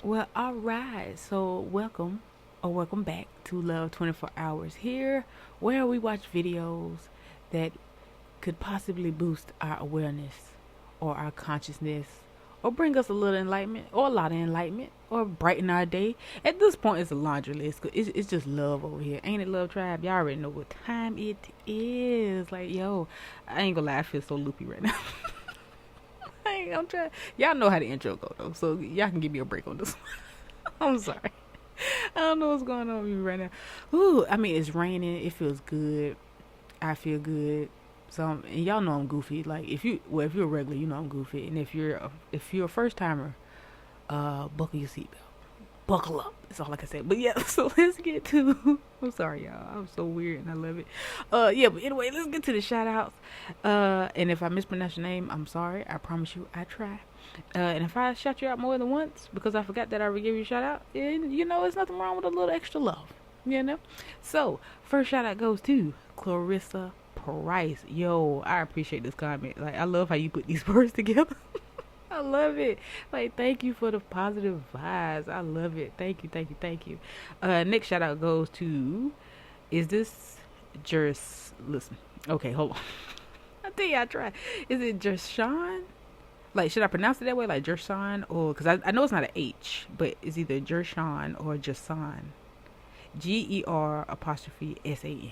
Well, all right. So, welcome or welcome back to Love 24 Hours here, where we watch videos that could possibly boost our awareness or our consciousness or bring us a little enlightenment or a lot of enlightenment or brighten our day. At this point, it's a laundry list. It's just love over here. Ain't it, Love Tribe? Y'all already know what time it is. Like, yo, I ain't gonna lie, I feel so loopy right now. I'm trying. Y'all know how the intro go though, so y'all can give me a break on this one. I'm sorry. I don't know what's going on with me right now. Ooh, I mean it's raining. It feels good. I feel good. So and y'all know I'm goofy. Like if you're a regular, you know I'm goofy. And if you're a first timer, buckle your seatbelt. Buckle up. That's all I can say. But yeah, so let's get to. I'm sorry, y'all. I'm so weird and I love it. Yeah, but anyway, let's get to the shout outs. And if I mispronounce your name, I'm sorry. I promise you, I try. And if I shout you out more than once because I forgot that I would give you a shout out, and you know, there's nothing wrong with a little extra love. You know? So, first shout out goes to Clarissa Price. Yo, I appreciate this comment. Like, I love how you put these words together. I love it. Like, thank you for the positive vibes. I love it. Thank you, thank you, thank you. Next shout out goes to, is this listen. Okay, hold on. I think I tried. Is it Jershawn? Like, should I pronounce it that way? Like Jershawn? Or, because I know it's not an H, but it's either Jershawn or Jason. GER''SAN.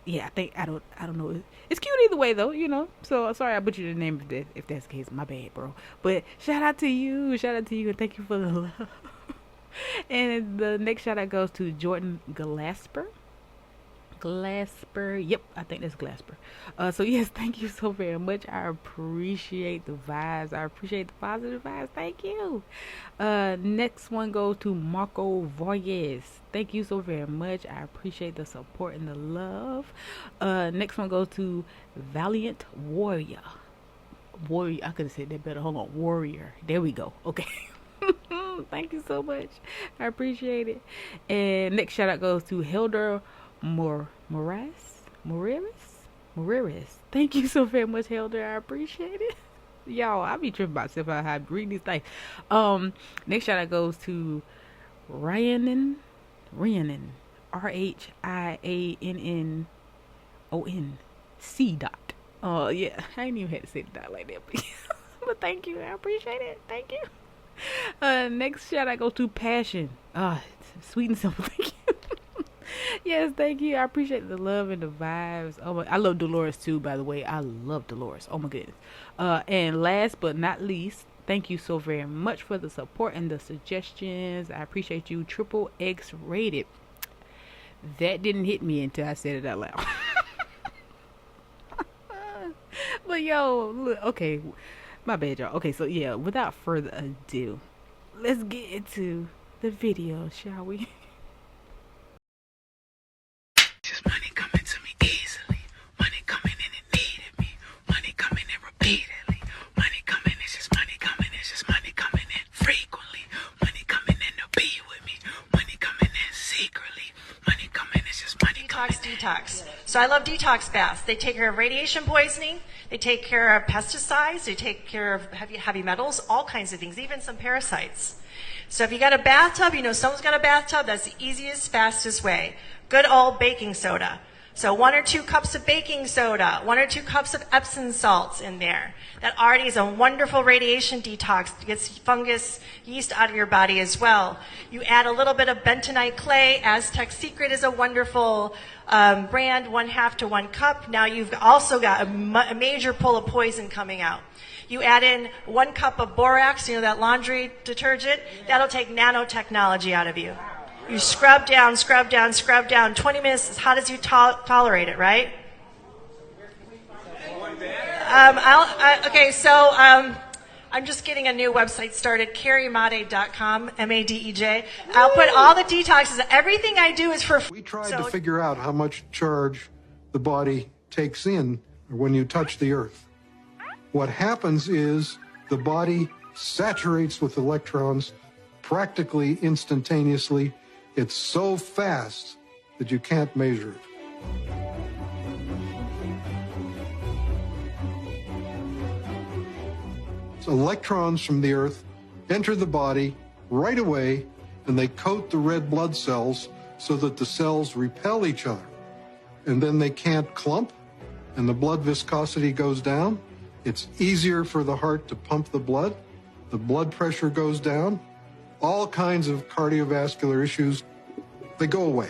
Yeah, I think I don't know. It's cute either way though, you know. So sorry I butchered the name if that's the case. My bad, bro. But shout out to you, and thank you for the love. And the next shout out goes to Jordan Glasper. Yep, I think that's Glasper. So yes, thank you so very much. I appreciate the vibes. I appreciate the positive vibes. Thank you. Next one goes to Marco Voyes. Thank you so very much. I appreciate the support and the love. Next one goes to Valiant Warrior. I could have said that better. Hold on, Warrior. There we go. Okay. Thank you so much. I appreciate it. And next shout out goes to Hilder Morales. Thank you so very much, Hilder. I appreciate it. Y'all, I be tripping myself out how I read these things. Next shout out goes to Rhiannon. RHIANNON dot. Oh yeah, I ain't even had to say the dot like that, but thank you. I appreciate it. Thank you. Next shout out goes to Passion. Sweet and simple. Thank you. Yes, thank you. I appreciate the love and the vibes. Oh my, I love Dolores too, by the way. I love Dolores. Oh my goodness. And last but not least, thank you so very much for the support and the suggestions. I appreciate you. Triple X rated. That didn't hit me until I said it out loud. But yo, look, okay. My bad, y'all. Okay, so yeah, without further ado, let's get into the video, shall we? Just money coming to me easily. Money coming and it needed me. Money coming in repeatedly. Money coming, it's just money coming. It's just money coming in frequently. Money coming in to be with me. Money coming in secretly. Money coming, it's just money coming. Detox. So I love detox baths. They take care of radiation poisoning. They take care of pesticides. They take care of heavy metals, all kinds of things, even some parasites. So if you got a bathtub, you know someone's got a bathtub, that's the easiest, fastest way. Good old baking soda. So 1 or 2 cups of baking soda, 1 or 2 cups of Epsom salts in there. That already is a wonderful radiation detox. It gets fungus, yeast out of your body as well. You add a little bit of bentonite clay. Aztec Secret is a wonderful brand, 1/2 to 1 cup. Now you've also got a major pull of poison coming out. You add in 1 cup of borax, you know, that laundry detergent. That'll take nanotechnology out of you. You scrub down, 20 minutes, as hot as you tolerate it, right? I'm just getting a new website started, carriemade.com, M-A-D-E-J. I'll put all the detoxes, everything I do is for free. We tried to figure out how much charge the body takes in when you touch the earth. What happens is the body saturates with electrons practically instantaneously. It's so fast that you can't measure it. So electrons from the Earth enter the body right away, and they coat the red blood cells so that the cells repel each other. And then they can't clump, and the blood viscosity goes down. It's easier for the heart to pump the blood pressure goes down, all kinds of cardiovascular issues, they go away.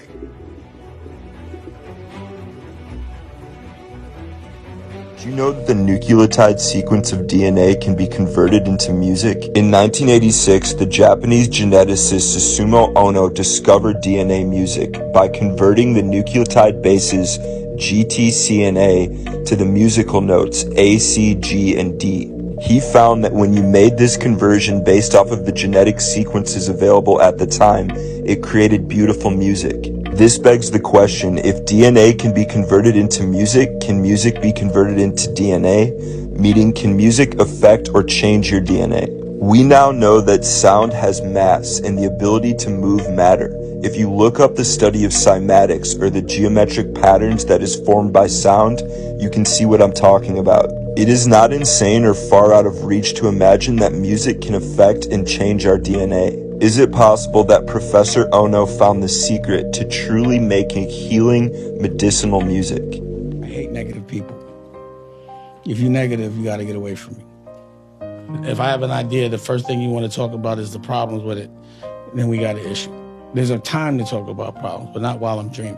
Do you know that the nucleotide sequence of DNA can be converted into music? In 1986, the Japanese geneticist Susumu Ono discovered DNA music by converting the nucleotide bases GT, C, and A to the musical notes A, C, G, and D. He found that when you made this conversion based off of the genetic sequences available at the time, it created beautiful music. This begs the question, if DNA can be converted into music, can music be converted into DNA? Meaning, can music affect or change your DNA? We now know that sound has mass and the ability to move matter. If you look up the study of cymatics, or the geometric patterns that is formed by sound, you can see what I'm talking about. It is not insane or far out of reach to imagine that music can affect and change our DNA. Is it possible that Professor Ono found the secret to truly making healing medicinal music? I hate negative people. If you're negative, you got to get away from me. If I have an idea, the first thing you want to talk about is the problems with it, and then we got an issue. There's a time to talk about problems, but not while I'm dreaming.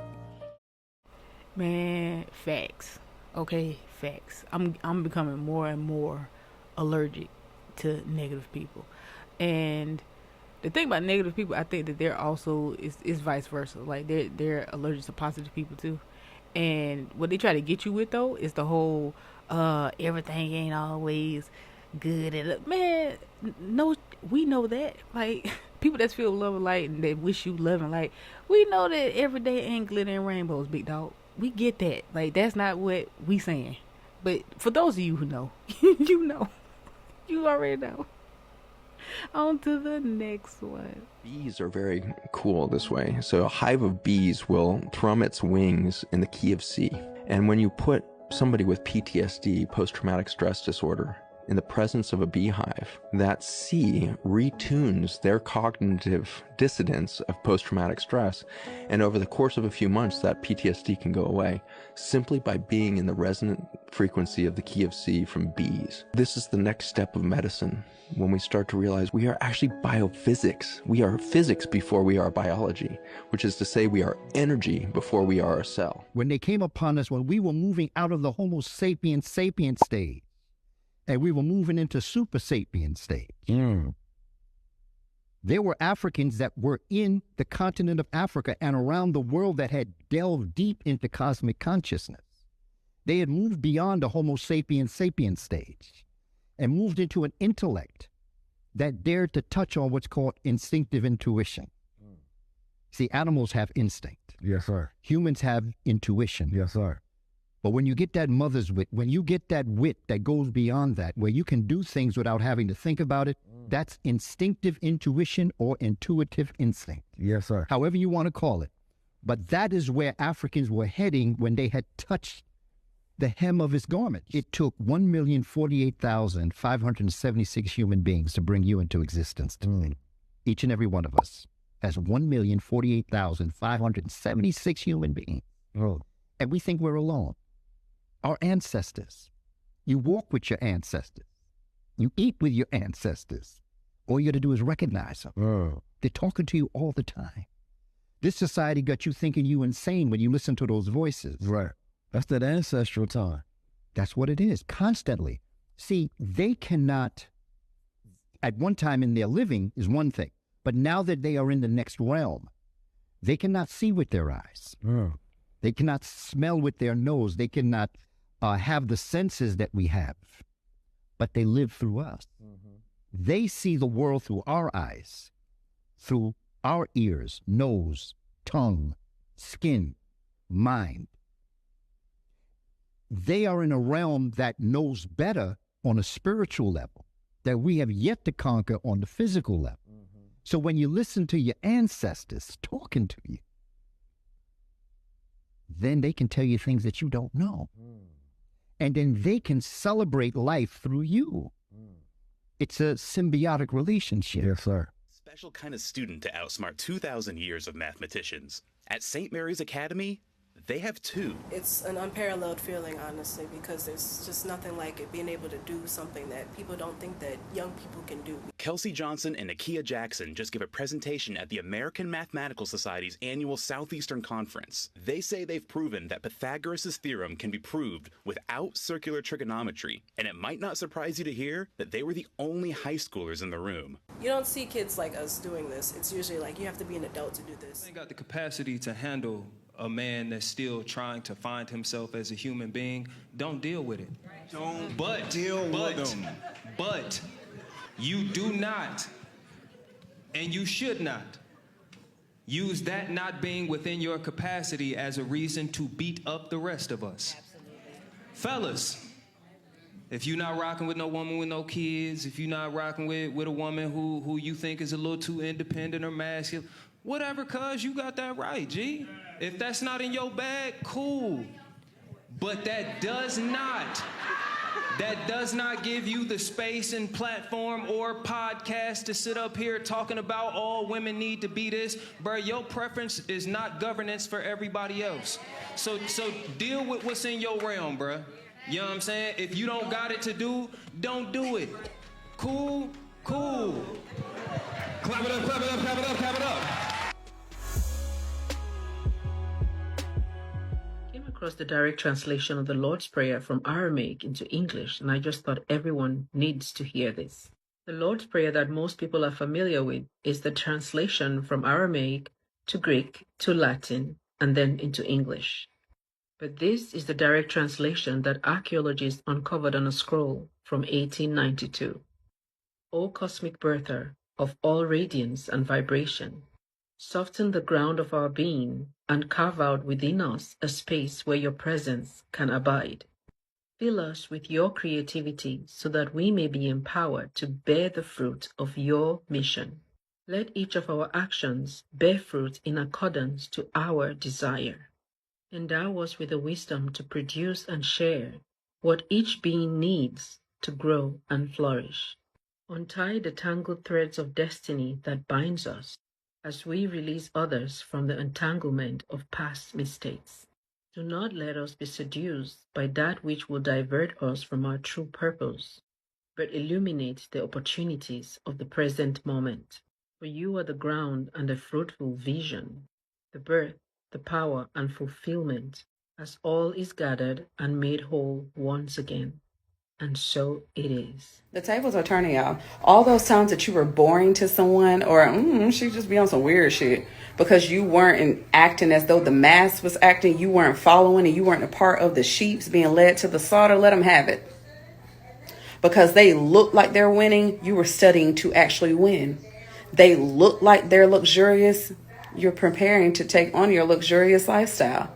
Man, facts. Okay, facts. I'm becoming more and more allergic to negative people. And the thing about negative people, I think that they're also is vice versa. Like they're allergic to positive people too. And what they try to get you with though is the whole everything ain't always good. And man, no, we know that. Like people that feel love and light and that wish you love and light, we know that every day ain't glitter and rainbows, big dog. We get that. Like that's not what we saying. But for those of you who know, you know, you already know. On to the next one. Bees are very cool this way. So a hive of bees will thrum its wings in the key of C. And when you put somebody with PTSD, post-traumatic stress disorder, in the presence of a beehive, that C retunes their cognitive dissonance of post-traumatic stress, and over the course of a few months, that PTSD can go away simply by being in the resonant frequency of the key of C from bees. This is the next step of medicine, when we start to realize we are actually biophysics. We are physics before we are biology, which is to say we are energy before we are a cell. When they came upon us, when we were moving out of the Homo sapiens sapiens stage, and we were moving into super sapien stage. There were Africans that were in the continent of Africa and around the world that had delved deep into cosmic consciousness. They had moved beyond the Homo sapiens sapiens stage and moved into an intellect that dared to touch on what's called instinctive intuition. See, animals have instinct. Yes, sir. Humans have intuition. Yes, sir. But when you get that mother's wit, when you get that wit that goes beyond that, where you can do things without having to think about it, that's instinctive intuition or intuitive instinct. Yes, sir. However you want to call it. But that is where Africans were heading when they had touched the hem of his garment. It took 1,048,576 human beings to bring you into existence today. Each and every one of us has 1,048,576 human beings. Oh. And we think we're alone. Our ancestors. You walk with your ancestors. You eat with your ancestors. All you got to do is recognize them. Oh. They're talking to you all the time. This society got you thinking you insane when you listen to those voices. Right. That's that ancestral time. That's what it is, constantly. See, they cannot, at one time in their living is one thing, but now that they are in the next realm, they cannot see with their eyes. Oh. They cannot smell with their nose. They cannot have the senses that we have, but they live through us. They see the world through our eyes, through our ears, nose, tongue, skin, mind. They are in a realm that knows better on a spiritual level that we have yet to conquer on the physical level. So when you listen to your ancestors talking to you, then they can tell you things that you don't know. And then they can celebrate life through you. It's a symbiotic relationship. Yes, sir. Special kind of student to outsmart 2,000 years of mathematicians. At St. Mary's Academy, they have two. It's an unparalleled feeling, honestly, because there's just nothing like it, being able to do something that people don't think that young people can do. Kelsey Johnson and Nakia Jackson just gave a presentation at the American Mathematical Society's annual Southeastern Conference. They say they've proven that Pythagoras' theorem can be proved without circular trigonometry, and it might not surprise you to hear that they were the only high schoolers in the room. You don't see kids like us doing this. It's usually like you have to be an adult to do this. They got the capacity to handle a man that's still trying to find himself as a human being. Don't deal with it. But you do not, and you should not, use that not being within your capacity as a reason to beat up the rest of us. Absolutely. Fellas, if you're not rocking with no woman with no kids, if you're not rocking with a woman who you think is a little too independent or masculine, whatever, cuz you got that right, G. If that's not in your bag, cool. But that does not give you the space and platform or podcast to sit up here talking about all women need to be this. Bro, your preference is not governance for everybody else. So deal with what's in your realm, bro. You know what I'm saying? If you don't got it to do, don't do it. Cool, cool. Clap it up, clap it up, clap it up, clap it up. Across the direct translation of the Lord's Prayer from Aramaic into English, and I just thought everyone needs to hear this. The Lord's Prayer that most people are familiar with is the translation from Aramaic to Greek to Latin and then into English. But this is the direct translation that archaeologists uncovered on a scroll from 1892. O cosmic birther of all radiance and vibration, soften the ground of our being and carve out within us a space where your presence can abide. Fill us with your creativity so that we may be empowered to bear the fruit of your mission. Let each of our actions bear fruit in accordance to our desire. Endow us with the wisdom to produce and share what each being needs to grow and flourish. Untie the tangled threads of destiny that binds us as we release others from the entanglement of past mistakes. Do not let us be seduced by that which will divert us from our true purpose, but illuminate the opportunities of the present moment. For you are the ground and the fruitful vision, the birth, the power and fulfillment, as all is gathered and made whole once again. And so it is. The tables are turning, y'all. All those times that you were boring to someone or she just be on some weird shit because you weren't acting as though the mass was acting, you weren't following and you weren't a part of the sheeps being led to the slaughter, let them have it. Because they look like they're winning, you were studying to actually win. They look like they're luxurious, you're preparing to take on your luxurious lifestyle.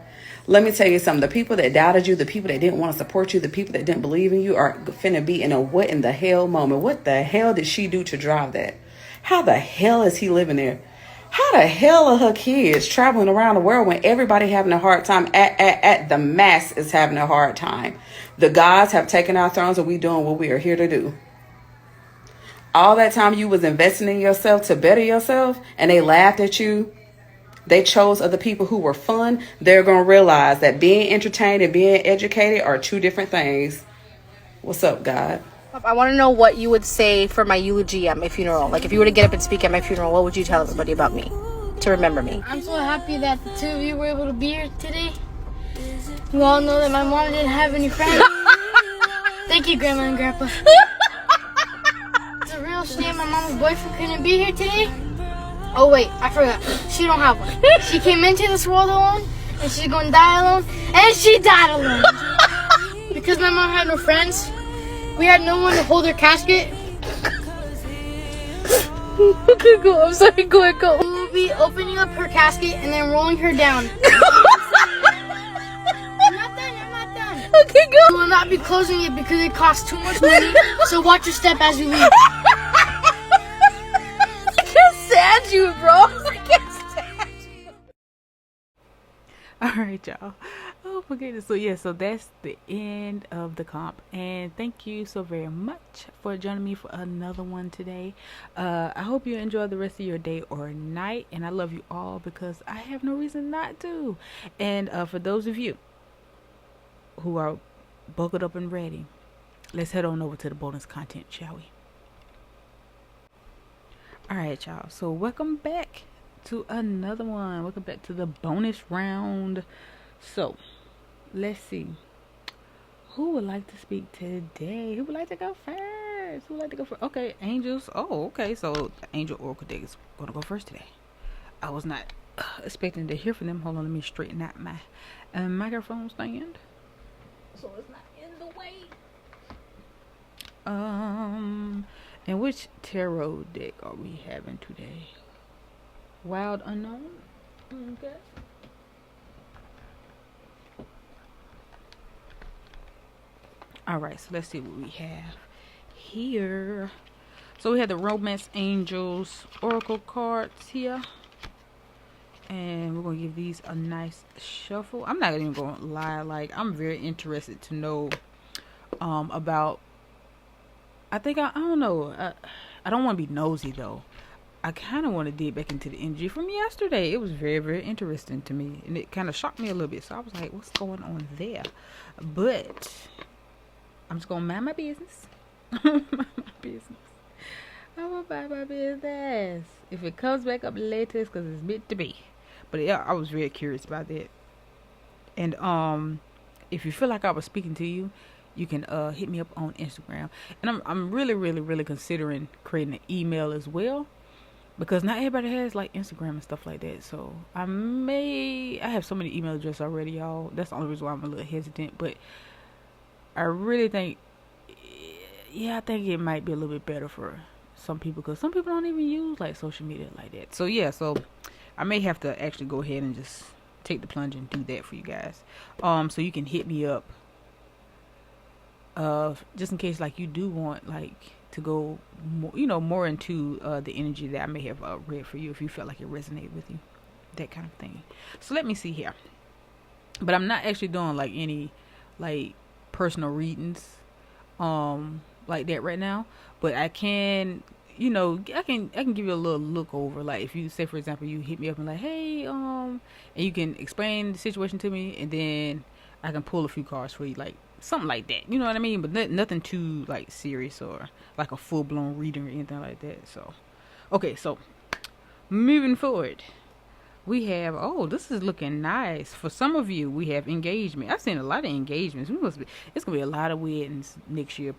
Let me tell you something. The people that doubted you, the people that didn't want to support you, the people that didn't believe in you are finna be in a what in the hell moment. What the hell did she do to drive that? How the hell is he living there? How the hell are her kids traveling around the world when everybody having a hard time at the mass is having a hard time? The gods have taken our thrones and we doing what we are here to do. All that time you was investing in yourself to better yourself and they laughed at you. They chose other people who were fun. They're going to realize that being entertained and being educated are two different things. What's up, God? I want to know what you would say for my eulogy at my funeral. Like, if you were to get up and speak at my funeral, what would you tell everybody about me to remember me? I'm so happy that the two of you were able to be here today. You all know that my mom didn't have any friends. Thank you, Grandma and Grandpa. It's a real shame my mom's boyfriend couldn't be here today. Oh wait, I forgot. She don't have one. She came into this world alone, and she's gonna die alone, and she died alone. Because my mom had no friends, we had no one to hold her casket. Okay, go. I'm sorry, go ahead, go. We will be opening up her casket and then rolling her down. I'm not done. Okay, go. We will not be closing it because it costs too much money, so watch your step as you leave. Stand you, bro. I can't stand you. All right, y'all. Oh Oh my goodness. So yeah, so that's the end of the comp, and thank you so very much for joining me for another one today. I hope you enjoy the rest of your day or night, and I love you all because I have no reason not to. And for those of you who are buckled up and ready, let's head on over to the bonus content, shall we? Alright, y'all, so welcome back to another one. Welcome back to the bonus round. So let's see, who would like to speak today? Who would like to go first? Who would like to go first? Okay, angels. Oh, okay, so the angel oracle deck is gonna go first today. I was not expecting to hear from them. Hold on, let me straighten out my microphone stand so it's not in the way. And which tarot deck are we having today? Wild Unknown. Okay. Alright, so let's see what we have here. So we have the Romance Angels Oracle cards here. And we're going to give these a nice shuffle. I'm not even going to lie. Like, I'm very interested to know about... I don't know. I don't want to be nosy, though. I kind of want to dig back into the energy from yesterday. It was very, very interesting to me. And it kind of shocked me a little bit. So I was like, what's going on there? But I'm just going to mind my business. Mind my business. I'm going to mind my business. If it comes back up later, it's because it's meant to be. But yeah, I was very curious about that. And if you feel like I was speaking to you, you can hit me up on Instagram. And I'm really, really, really considering creating an email as well, because not everybody has like Instagram and stuff like that. So I have so many email addresses already, y'all. That's the only reason why I'm a little hesitant. But I really think, I think it might be a little bit better for some people, because some people don't even use like social media like that. So yeah, so I may have to actually go ahead and just take the plunge and do that for you guys. So you can hit me up just in case like you do want like to go more, more into the energy that I may have read for you, if you felt like it resonated with you, that kind of thing. So let me see here. But I'm not actually doing like any like personal readings like that right now, but I can I can give you a little look over. Like if you say, for example, you hit me up and like, hey, and you can explain the situation to me, and then I can pull a few cards for you, like something like that. You know what I mean? But nothing too like serious or like a full blown reading or anything like that. So, okay, so moving forward, we have, this is looking nice. For some of you, we have engagement. I've seen a lot of engagements. It's gonna be a lot of weddings next year.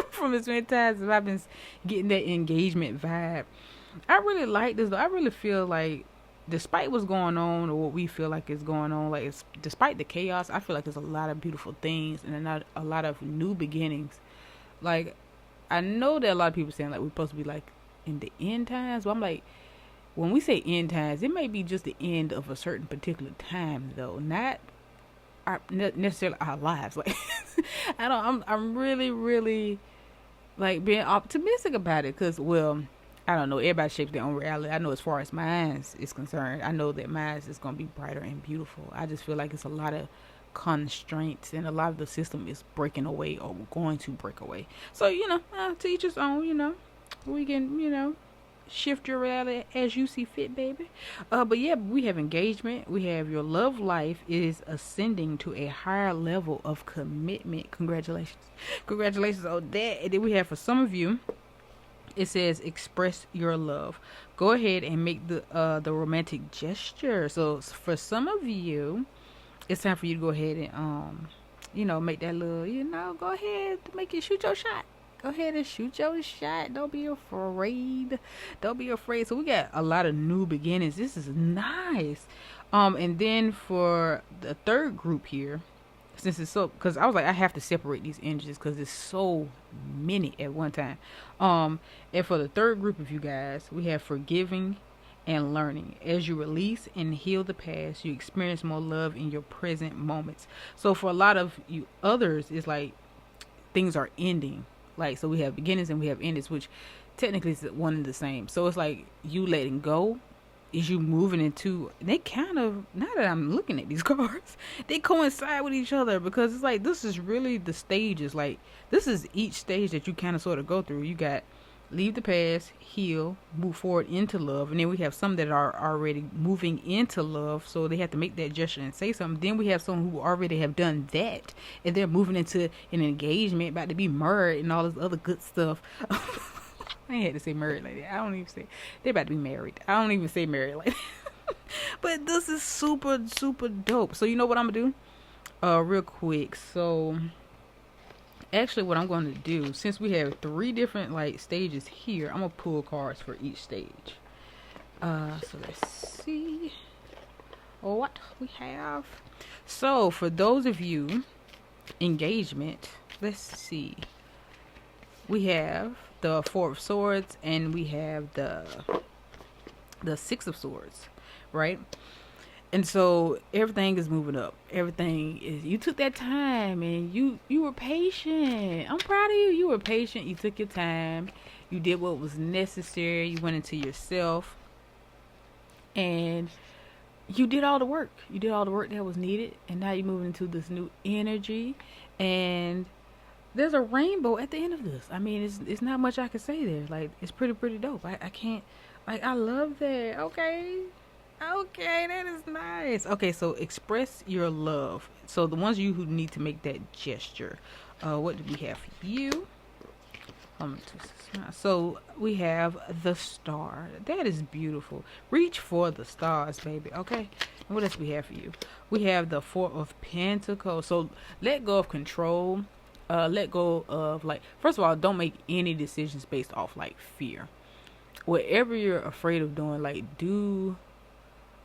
From as many times as I've been getting that engagement vibe. I really like this though. I really feel like, despite what's going on or what we feel like is going on, like despite the chaos, I feel like there's a lot of beautiful things and a lot of new beginnings. Like, I know that a lot of people saying like we're supposed to be like in the end times, but I'm like, when we say end times, it may be just the end of a certain particular time though, not necessarily our lives. Like I'm really, really like being optimistic about it, because, well, I don't know, everybody shapes their own reality. I know as far as mine is concerned, I know that mine is going to be brighter and beautiful. I just feel like it's a lot of constraints, and a lot of the system is breaking away or going to break away. So, to each his own, we can, shift your reality as you see fit, baby. But yeah, we have engagement. We have your love life is ascending to a higher level of commitment. Congratulations on that. And then we have, for some of you, it says express your love. Go ahead and make the romantic gesture. So for some of you, it's time for you to go ahead and make that little, go ahead, shoot your shot. Go ahead and shoot your shot. Don't be afraid. So we got a lot of new beginnings. This is nice. And then for the third group here, since it's so, because I was like, I have to separate these energies because there's so many at one time. And for the third group of you guys, we have forgiving and learning. As you release and heal the past, you experience more love in your present moments. So for a lot of you others, it's like things are ending. Like, so we have beginnings and we have endings, which technically is one and the same. So it's like you letting go is you moving into, they kind of, now that I'm looking at these cards, they coincide with each other, because it's like, this is really the stages. Like, this is each stage that you kind of sort of go through. You got leave the past, heal, move forward into love, and then we have some that are already moving into love, so they have to make that gesture and say something. Then we have some who already have done that, and they're moving into an engagement, about to be married and all this other good stuff. I ain't had to say married like that. I don't even say they're about to be married. I don't even say married like that. But this is super, super dope. So you know what I'm gonna do? Real quick. So actually what I'm going to do, since we have 3 different like stages here, I'm gonna pull cards for each stage. So let's see what we have. So for those of you, engagement, let's see. We have the 4 of Swords, and we have the 6 of Swords, right? And so everything is moving up. Everything is, you took that time, and you were patient. I'm proud of you. You were patient. You took your time. You did what was necessary. You went into yourself, and you did all the work. You did all the work that was needed, and now you're moving into this new energy, and there's a rainbow at the end of this. I mean, it's not much I can say there. Like, it's pretty dope. I can't, like, I love that. Okay, that is nice. Okay, so express your love. So the ones of you who need to make that gesture, what do we have for you? So we have the star. That is beautiful. Reach for the stars, baby. Okay, and what else we have for you? We have the 4 of Pentacles. So let go of control. Let go of, like, first of all, don't make any decisions based off like fear. Whatever you're afraid of doing, like, do,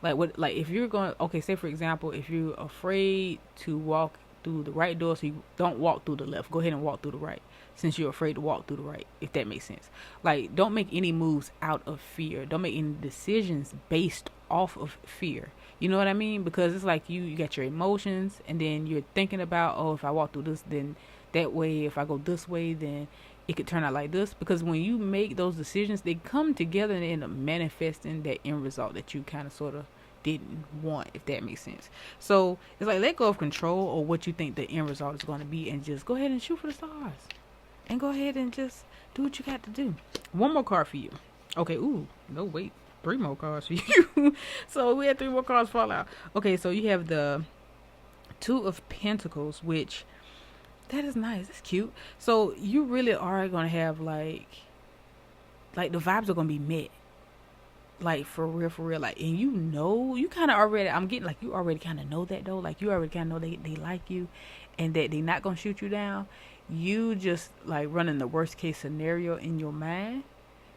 like, what, like, if you're going, okay, say for example, if you're afraid to walk through the right door, so you don't walk through the left, go ahead and walk through the right, since you're afraid to walk through the right, if that makes sense. Like, don't make any moves out of fear. Don't make any decisions based off of fear. You know what I mean? Because it's like you got your emotions, and then you're thinking about, oh, if I walk through this, then that way, if I go this way, then it could turn out like this. Because when you make those decisions, they come together and end up manifesting that end result that you kind of sort of didn't want, if that makes sense. So it's like, let go of control or what you think the end result is going to be, and just go ahead and shoot for the stars, and go ahead and just do what you got to do. One more card for you. Okay, ooh, no, wait, 3 more cards for you. So we had 3 more cards fall out. Okay, so you have the 2 of Pentacles, which, that is nice. That's cute. So you really are going to have like the vibes are going to be met. Like, for real. Like, and you kind of already, I'm getting like, you already kind of know that though. Like, you already kind of know they like you, and that they're not going to shoot you down. You just like running the worst case scenario in your mind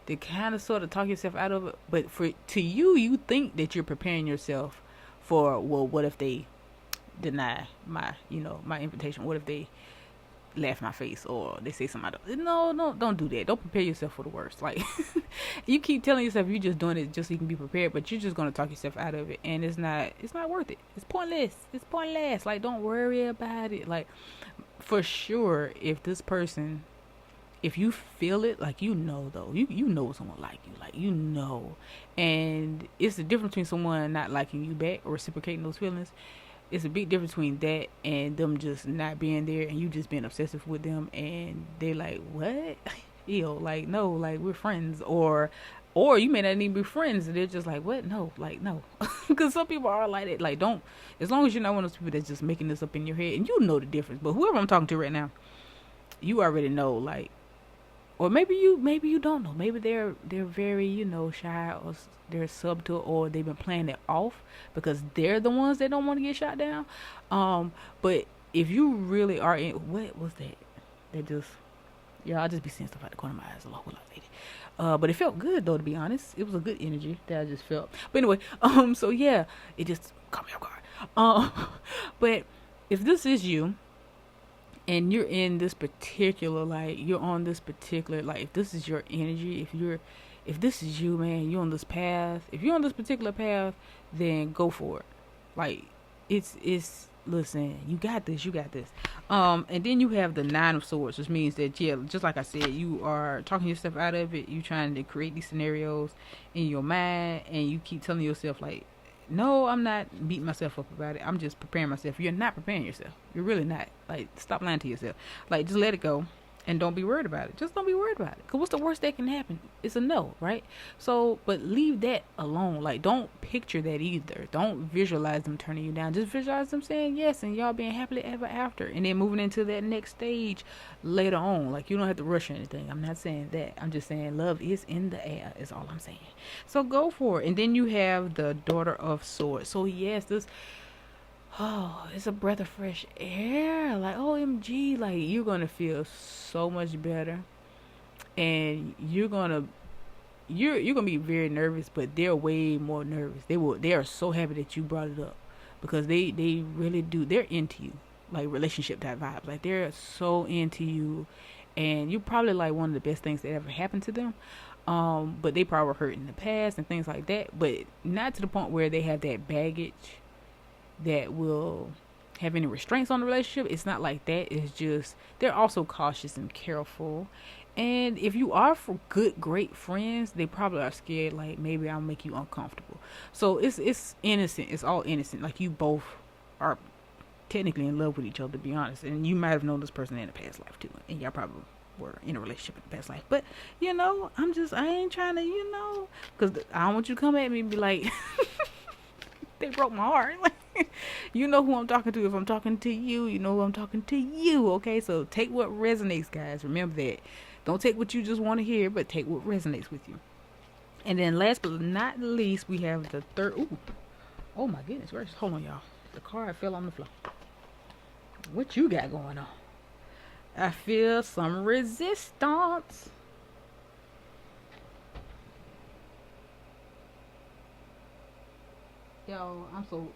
to kind of sort of talk yourself out of it. But to you, you think that you're preparing yourself for, well, what if they deny my invitation? What if they laugh in my face, or they say something? No, don't do that. Don't prepare yourself for the worst. Like, you keep telling yourself you're just doing it just so you can be prepared, but you're just going to talk yourself out of it, and it's not worth it. It's pointless. Like, don't worry about it. Like, for sure, if this person, if you feel it, like, you know someone like you, and it's the difference between someone not liking you back or reciprocating those feelings. It's a big difference between that and them just not being there, and you just being obsessive with them, and they're like, what? Ew, like, no, like, we're friends, or you may not even be friends, and they're just like, what? No, like, no. Because some people are like that. Like, don't, as long as you're not one of those people that's just making this up in your head, and you know the difference. But whoever I'm talking to right now, you already know, like, or maybe you don't know. Maybe they're very, shy, or they're subtle, or they've been playing it off because they're the ones that don't want to get shot down. But if you really are in, what was that? I'll just be seeing stuff out the corner of my eyes a lot, lady. But it felt good though, to be honest. It was a good energy that I just felt. But anyway, so yeah, it just caught me off guard. But if this is you, and you're in this particular, like, you're on this particular, like, if this is your energy, if this is you, man, you're on this path, if you're on this particular path, then go for it. Like, it's listen, you got this. And then you have the 9 of Swords, which means that, yeah, just like I said, you are talking yourself out of it. You trying to create these scenarios in your mind, and you keep telling yourself, like, no, I'm not beating myself up about it. I'm just preparing myself. You're not preparing yourself. You're really not. Like, stop lying to yourself. Like, just let it go. And don't be worried about it. Just don't be worried about it. Because what's the worst that can happen? It's a no, right? So, but leave that alone. Like, don't picture that either. Don't visualize them turning you down. Just visualize them saying yes and y'all being happily ever after. And then moving into that next stage later on. Like, you don't have to rush anything. I'm not saying that. I'm just saying love is in the air is all I'm saying. So go for it. And then you have the Daughter of Swords. So, yes, this... oh, it's a breath of fresh air. Like, OMG, like, you're gonna feel so much better, and you're gonna be very nervous, but they're way more nervous. They are so happy that you brought it up, because they really do. They're into you, like relationship type vibes. Like, they're so into you, and you're probably like one of the best things that ever happened to them. But they probably were hurt in the past and things like that, but not to the point where they have that baggage that will have any restraints on the relationship. It's not like that. It's just they're also cautious and careful. And if you are for great friends, they probably are scared, like, maybe I'll make you uncomfortable. So it's innocent. It's all innocent. Like, you both are technically in love with each other, to be honest. And you might have known this person in a past life too, and y'all probably were in a relationship in the past life. But I ain't trying to, because I don't want you to come at me and be like they broke my heart. Like, you know who I'm talking to. If I'm talking to you, you know who I'm talking to you. Okay, so take what resonates, guys. Remember that. Don't take what you just want to hear, but take what resonates with you. And then last but not least, we have the third. Ooh, oh my goodness gracious! Hold on, y'all. The card fell on the floor. What you got going on? I feel some resistance. Yo, I'm so...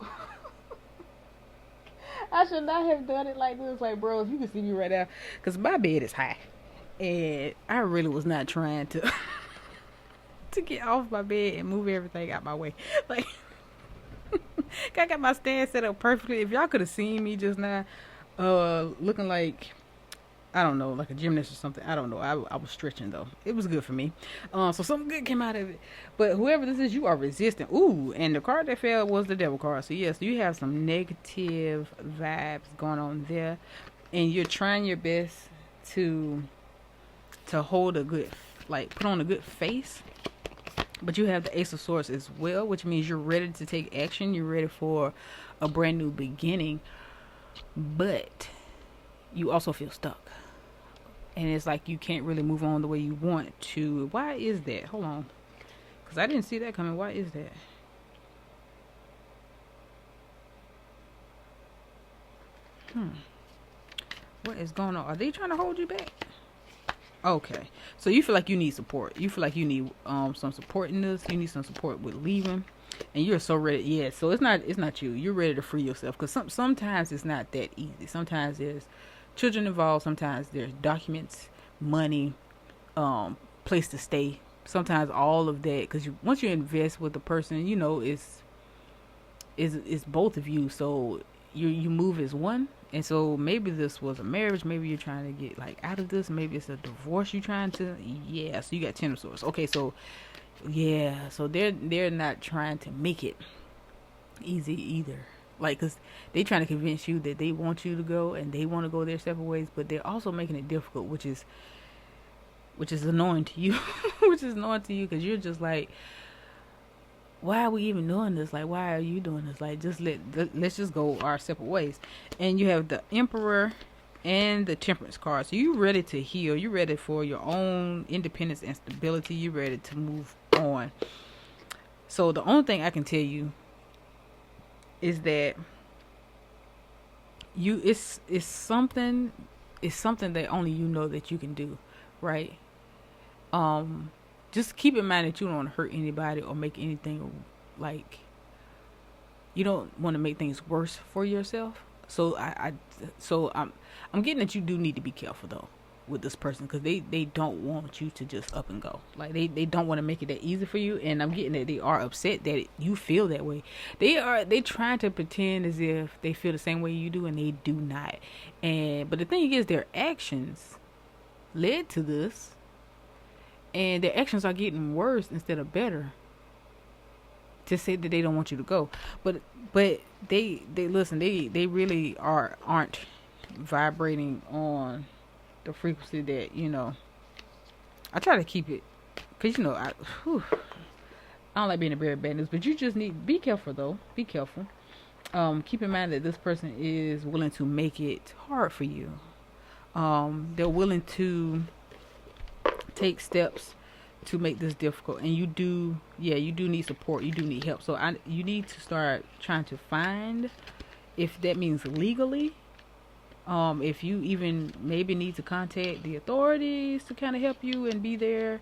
I should not have done it like this. Like, bro, if you can see me right now, because my bed is high, and I really was not trying to to get off my bed and move everything out my way. Like, I got my stand set up perfectly. If y'all could have seen me just now, looking like, I don't know, like a gymnast or something. I don't know. I was stretching, though. It was good for me. So something good came out of it. But whoever this is, you are resistant. Ooh, and the card that fell was the Devil card. So, yes, you have some negative vibes going on there. And you're trying your best to hold a good, like, put on a good face. But you have the Ace of Swords as well, which means you're ready to take action. You're ready for a brand new beginning. But you also feel stuck. And it's like you can't really move on the way you want to. Why is that? Hold on. Because I didn't see that coming. Why is that? What is going on? Are they trying to hold you back? Okay. So you feel like you need support. You feel like you need some support in this. You need some support with leaving. And you're so ready. Yeah, so it's not you. You're ready to free yourself. Because sometimes it's not that easy. Sometimes there's children involved. Sometimes there's documents, money, place to stay. Sometimes all of that, because once you invest with the person, it's both of you. So you move as one. And so maybe this was a marriage. Maybe you're trying to get like out of this. Maybe it's a divorce you're trying to. Yeah. So you got 10 of Swords. Okay. So yeah. So they're not trying to make it easy either. Like, because they trying to convince you that they want you to go and they want to go their separate ways, but they're also making it difficult, which is annoying to you. Which is annoying to you because you're just like, why are we even doing this? Like, why are you doing this? Like, let's just go our separate ways. And you have the Emperor and the Temperance card. So you're ready to heal. You're ready for your own independence and stability. You're ready to move on. So the only thing I can tell you is that it's something that only you know that you can do, right? Just keep in mind that you don't want to hurt anybody or make anything, like, you don't want to make things worse for yourself. So I'm getting that you do need to be careful though. with this person, because they don't want you to just up and go. Like they don't want to make it that easy for you, and I'm getting that they are upset that you feel that way. They trying to pretend as if they feel the same way you do, and they do not. But the thing is, their actions led to this, and their actions are getting worse instead of better. To say that they don't want you to go, but they listen, they really aren't vibrating on the frequency that, you know. I try to keep it, because, you know, I don't like being a bearer of bad news, but you just need, be careful though, be careful. Keep in mind that this person is willing to make it hard for you. They're willing to take steps to make this difficult, and you do need support, you do need help. So you need to start trying to find, if that means legally, if you even maybe need to contact the authorities to kind of help you and be there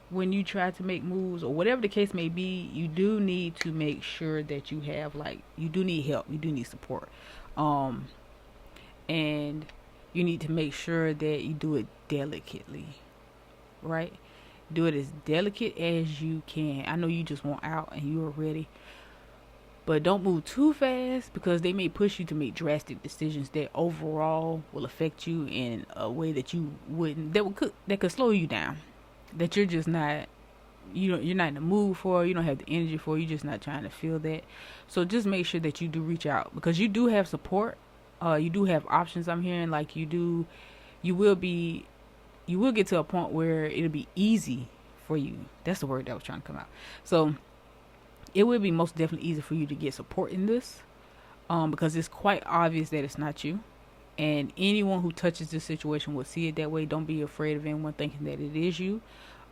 when you try to make moves, or whatever the case may be. You do need to make sure that you have, like, you do need help, you do need support, and you need to make sure that you do it delicately, right? Do it as delicate as you can. I know you just want out and you are ready, but don't move too fast, because they may push you to make drastic decisions that overall will affect you in a way that you wouldn't, that could slow you down, that you're just not, you're not in the mood for, you don't have the energy for, you're just not trying to feel that. So just make sure that you do reach out, because you do have support, you do have options. I'm hearing like you will get to a point where it'll be easy for you. That's the word that was trying to come out. So it will be most definitely easy for you to get support in this, because it's quite obvious that it's not you, and anyone who touches this situation will see it that way. Don't be afraid of anyone thinking that it is you,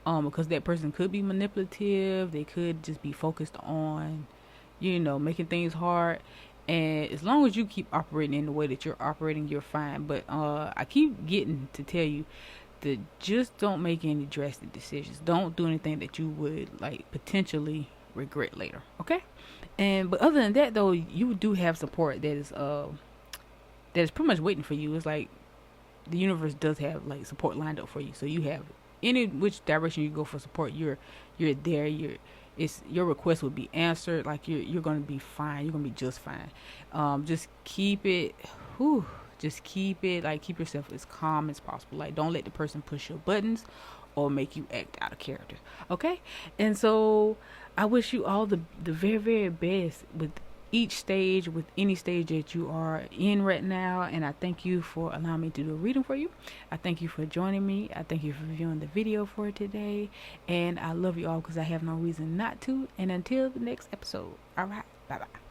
because that person could be manipulative. They could just be focused on, making things hard. And as long as you keep operating in the way that you're operating, you're fine. But I keep getting to tell you that just don't make any drastic decisions. Don't do anything that you would potentially regret later. Okay? But other than that, though, you do have support that is pretty much waiting for you. It's like the universe does have support lined up for you. So you have any which direction you go for support, you're there. Your request will be answered. You're gonna be fine. You're gonna be just fine. Just keep it. Keep yourself as calm as possible. Don't let the person push your buttons or make you act out of character. Okay? And so I wish you all the very, very best with each stage, with any stage that you are in right now. And I thank you for allowing me to do a reading for you. I thank you for joining me. I thank you for viewing the video for today. And I love you all, because I have no reason not to. And until the next episode. All right. Bye-bye.